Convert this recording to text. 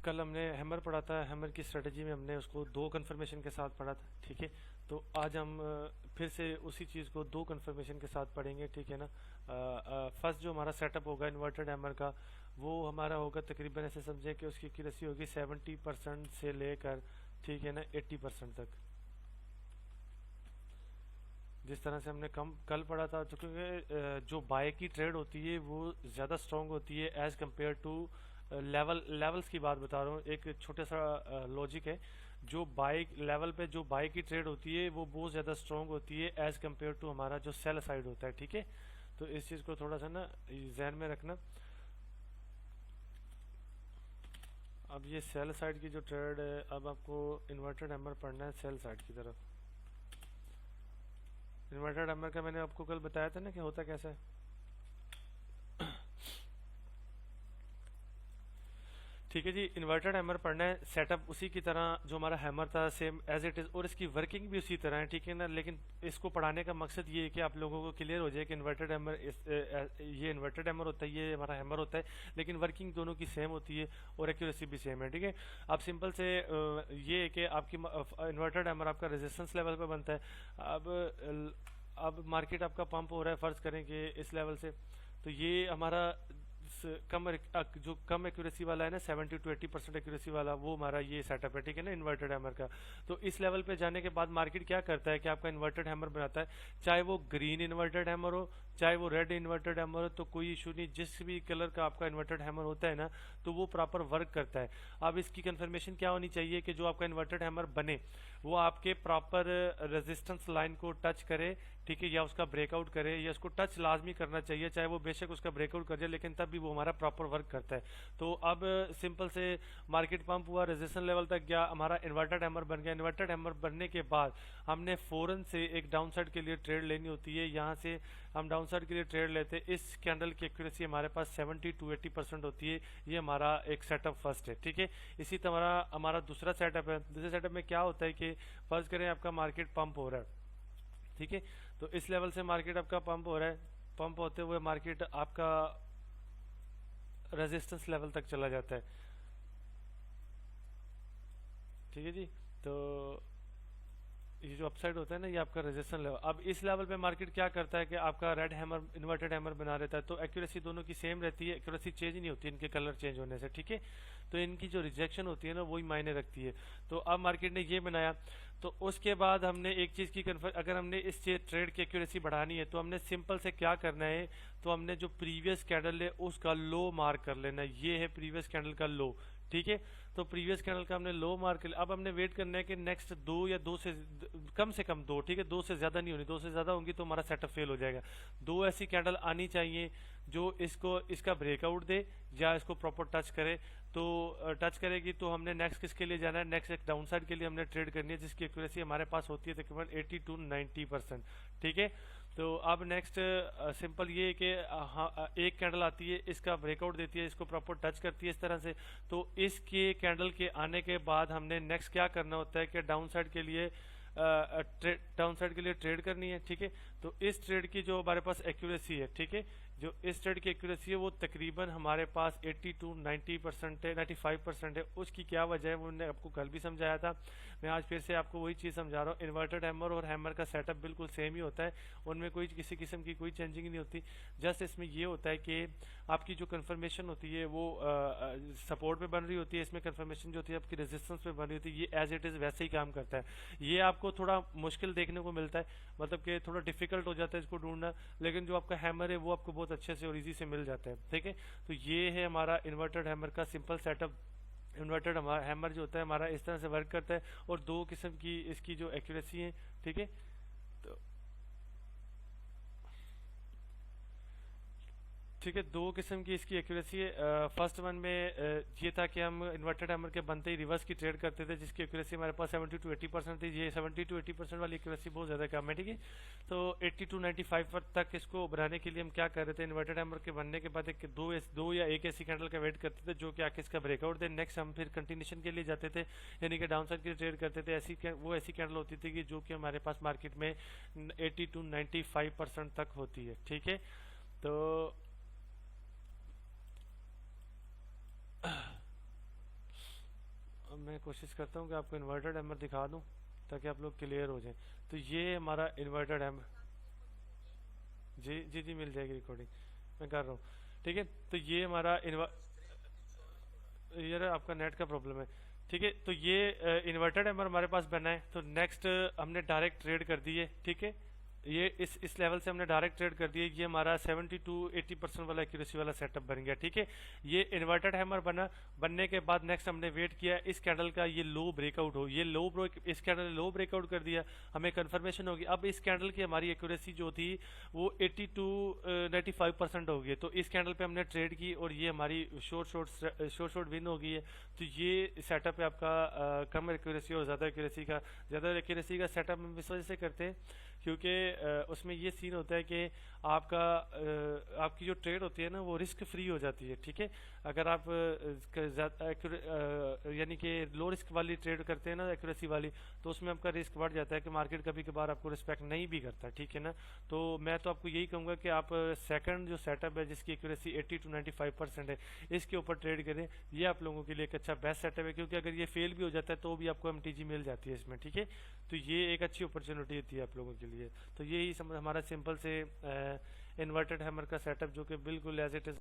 कल हमने हैमर पढ़ा था, हैमर की स्ट्रेटजी में हमने उसको दो कन्फर्मेशन के साथ पढ़ा था, ठीक है। तो आज हम फिर से उसी चीज़ को दो कन्फर्मेशन के साथ पढ़ेंगे, ठीक है ना। फर्स्ट जो हमारा सेटअप होगा इन्वर्टेड हैमर का, वो हमारा होगा तकरीबन, ऐसे समझें कि उसकी एक्यूरेसी होगी 70% से लेकर, ठीक है ना, 80% तक। जिस तरह से हमने कल पढ़ा था, तो क्योंकि जो बाय की ट्रेड होती है वो ज़्यादा स्ट्रांग होती है एज़ कम्पेयर टू लेवल्स की बात बता रहा हूँ। एक छोटा सा लॉजिक है, जो बाय लेवल पे जो बाय की ट्रेड होती है वो बहुत ज़्यादा स्ट्रांग होती है एज़ कम्पेयर टू हमारा जो सेल साइड होता है, ठीक है। तो इस चीज़ को थोड़ा सा ना जहन में रखना। अब ये सेल साइड की जो ट्रेड है, अब आपको इन्वर्टेड हैमर पढ़ना है सेल साइड की तरफ। इन्वर्टेड हैमर का मैंने आपको कल बताया था ना कि होता कैसा है। ठीक है जी, इन्वर्टेड हैमर पढ़ना है, सेटअप उसी की तरह जो हमारा हैमर था सेम एज इट इज़, और इसकी वर्किंग भी उसी तरह है, ठीक है ना। लेकिन इसको पढ़ाने का मकसद ये है कि आप लोगों को क्लियर हो जाए कि इन्वर्टेड हैमर ये इन्वर्टेड हैमर होता है, ये हमारा हैमर होता है, लेकिन वर्किंग दोनों की सेम होती है और एक्यूरेसी भी सेम है, ठीक है। अब सिंपल से ये है कि आपकी इन्वर्टेड हैमर आपका रेजिस्टेंस लेवल पर बनता है। अब मार्केट आपका पंप हो रहा है, फ़र्ज़ करें कि इस लेवल से, तो ये हमारा जो कम एक्यूरेसी वाला है ना, 70 to 80% एक्यूरेसी वाला, वो हमारा ये सेटअप है, ठीक है ना, इन्वर्टेड हैमर का। तो इस लेवल पे जाने के बाद मार्केट क्या करता है कि आपका इन्वर्टेड हैमर बनाता है, चाहे वो ग्रीन इन्वर्टेड हैमर हो, चाहे वो रेड इन्वर्टेड हैमर हो, तो कोई इशू नहीं। जिस भी कलर का आपका इन्वर्टेड हैमर होता है ना, तो वो प्रॉपर वर्क करता है। अब इसकी कंफर्मेशन क्या होनी चाहिए कि जो आपका इन्वर्टेड हैमर बने वो आपके प्रॉपर रेजिस्टेंस लाइन को टच करे, ठीक है, या उसका ब्रेकआउट करे, या उसको टच लाजमी करना चाहिए, चाहे वो बेशक उसका ब्रेकआउट कर जाए, लेकिन तब भी वो हमारा प्रॉपर वर्क करता है। तो अब सिंपल से मार्केट पंप हुआ, रेजिस्टेंस लेवल तक गया, हमारा इन्वर्टेड हैमर बन गया। इन्वर्टेड हैमर बनने के बाद हमने फौरन से एक डाउन साइड के लिए ट्रेड लेनी होती है। यहाँ से हम डाउन साइड के लिए ट्रेड लेते हैं। इस कैंडल की एक्यूरेसी हमारे पास 70 to 80% होती है। ये हमारा एक सेटअप फर्स्ट है, ठीक है। इसी तरह हमारा दूसरा सेटअप है। दूसरे सेटअप में क्या होता है कि फर्ज करें आपका मार्केट पंप हो रहा है, ठीक है। तो इस लेवल से मार्केट आपका पंप हो रहा है, पंप होते हुए मार्केट आपका रेजिस्टेंस लेवल तक चला जाता है, ठीक है जी। तो ये जो अपसाइड होता है ना, ये आपका रेजिस्टेंस लेवल। अब इस लेवल पे मार्केट क्या करता है कि आपका रेड हैमर इन्वर्टेड हैमर बना रहता है, तो एक्यूरेसी दोनों की सेम रहती है, एक्यूरेसी चेंज नहीं होती इनके कलर चेंज होने से, ठीक है। तो इनकी जो रिजेक्शन होती है ना, वही मायने रखती है। तो अब मार्केट ने ये बनाया, तो उसके बाद हमने एक चीज़ की अगर हमने इस ट्रेड की एक्यूरेसी बढ़ानी है, तो हमने सिंपल से क्या करना है, तो हमने जो प्रीवियस कैंडल है उसका लो मार्क कर लेना। ये है प्रीवियस कैंडल का लो, ठीक है। तो प्रीवियस कैंडल का हमने लो मार्क लिया। अब हमने वेट करना है कि नेक्स्ट दो या दो से कम दो, ठीक है, दो से ज़्यादा नहीं होनी। दो से ज़्यादा होंगी तो हमारा सेटअप फेल हो जाएगा। दो ऐसी कैंडल आनी चाहिए जो इसका ब्रेकआउट दे या इसको प्रॉपर टच करे। तो टच करेगी तो हमने नेक्स्ट किसके लिए जाना है, नेक्स्ट एक डाउन साइड के लिए हमने ट्रेड करनी है, जिसकी एक्यूरेसी हमारे पास होती है तकरीबन 80 to 90%, ठीक है। तो अब नेक्स्ट सिंपल ये है कि एक कैंडल आती है, इसका ब्रेकआउट देती है, इसको प्रॉपर टच करती है इस तरह से। तो इसके कैंडल के आने के बाद हमने नेक्स्ट क्या करना होता है कि डाउन साइड के लिए ट्रेड करनी है, ठीक है। तो इस ट्रेड की जो हमारे पास एक्यूरेसी है, ठीक है, जो इस ट्रेड की एक्यूरेसी है वो तकरीबन हमारे पास 80 to 90% है, 95% है। उसकी क्या वजह है वो मैंने आपको कल भी समझाया था, मैं आज फिर से आपको वही चीज़ समझा रहा हूँ। इन्वर्टेड हैमर और हैमर का सेटअप बिल्कुल सेम ही होता है, उनमें कोई किसी किस्म की कोई चेंजिंग नहीं होती। जस्ट इसमें ये होता है कि आपकी जो कन्फर्मेशन होती है वो सपोर्ट पे बन रही होती है, इसमें कन्फर्मेशन जो होती है आपकी रेजिस्टेंस पे बन रही होती है। ये एज इट इज़ वैसे ही काम करता है। ये आपको थोड़ा मुश्किल देखने को मिलता है, मतलब कि थोड़ा डिफिकल्ट हो जाता है इसको ढूंढना, लेकिन जो आपका हैमर है वो आपको बहुत अच्छे से और इजी से मिल जाता है, ठीक है। तो ये है हमारा इन्वर्टेड हैमर का सिंपल सेटअप। इन्वर्टेड हैमर जो होता है हमारा इस तरह से वर्क करता है, और दो किस्म की इसकी जो एक्यूरेसी है, ठीक है। तो ठीक है, दो किस्म की इसकी एक्यूरेसी है। फर्स्ट वन में ये था कि हम इन्वर्टेड हैमर के बनते ही रिवर्स की ट्रेड करते थे, जिसकी एक्यूरेसी हमारे पास 70 to 80% थी। ये 70 to 80% वाली एक्यूरेसी बहुत ज़्यादा कम है, ठीक है। तो 80 to 95 तक इसको बनाने के लिए हम क्या कर रहे थे, इन्वर्टेड हैमर के बनने के बाद दो या एक ऐसी कैंडल का वेट करते थे जो कि आके इसका ब्रेकआउट दे। नेक्स्ट हम फिर कंटिन्यूशन के लिए जाते थे, यानी कि डाउन साइड की ट्रेड करते थे। वो ऐसी कैंडल होती थी कि जो कि हमारे पास मार्केट में 80 to 95% तक होती है, ठीक है। तो मैं कोशिश करता हूँ कि आपको इन्वर्टेड हैमर दिखा दूँ ताकि आप लोग क्लियर हो जाएं। तो ये हमारा इन्वर्टेड हैमर, जी जी जी मिल जाएगी रिकॉर्डिंग, मैं कर रहा हूँ। ठीक है, तो ये हमारा यार आपका नेट का प्रॉब्लम है। ठीक है, तो ये इन्वर्टेड हैमर हमारे पास बना है। तो नेक्स्ट हमने डायरेक्ट ट्रेड कर दी है। ठीक है, ये इस लेवल से हमने डायरेक्ट ट्रेड कर दिया। ये हमारा 70 to 80% वाला एक्यूरेसी वाला सेटअप बन गया। ठीक है, ये इन्वर्टेड हैमर बनने के बाद नेक्स्ट हमने वेट किया इस कैंडल का ये लो ब्रेकआउट हो। ये इस कैंडल ने लो ब्रेकआउट कर दिया, हमें कंफर्मेशन होगी। अब इस कैंडल की हमारी एक्यूरेसी जो थी वो 80 to 95% हो गई। तो इस कैंडल पे हमने ट्रेड की और ये हमारी शॉर्ट विन हो गई है। तो ये सेटअप है आपका कम एक्यूरेसी और ज़्यादा एक्यूरेसी का सेटअप हम इस वजह से करते हैं क्योंकि उसमें ये सीन होता है कि आपकी जो ट्रेड होती है ना वो रिस्क फ्री हो जाती है। ठीक है, अगर आप यानी कि लो रिस्क वाली ट्रेड करते हैं ना एक्यूरेसी वाली, तो उसमें आपका रिस्क बढ़ जाता है कि मार्केट कभी कभार आपको रिस्पेक्ट नहीं भी करता। ठीक है ना, तो मैं तो आपको यही कहूँगा कि आप सेकंड जो सेटअप है जिसकी एक्यूरेसी 80 to 95% है, इसके ऊपर ट्रेड करें। ये आप लोगों के लिए एक अच्छा बेस्ट सेटअप है क्योंकि अगर ये फेल भी हो जाता है तो भी आपको MTG मिल जाती है इसमें। ठीक है, तो ये एक अच्छी अपॉर्चुनिटी होती है आप लोगों के लिए। तो यही हमारा सिंपल से इन्वर्टेड हैमर का सेटअप जो कि बिल्कुल एज इट इज़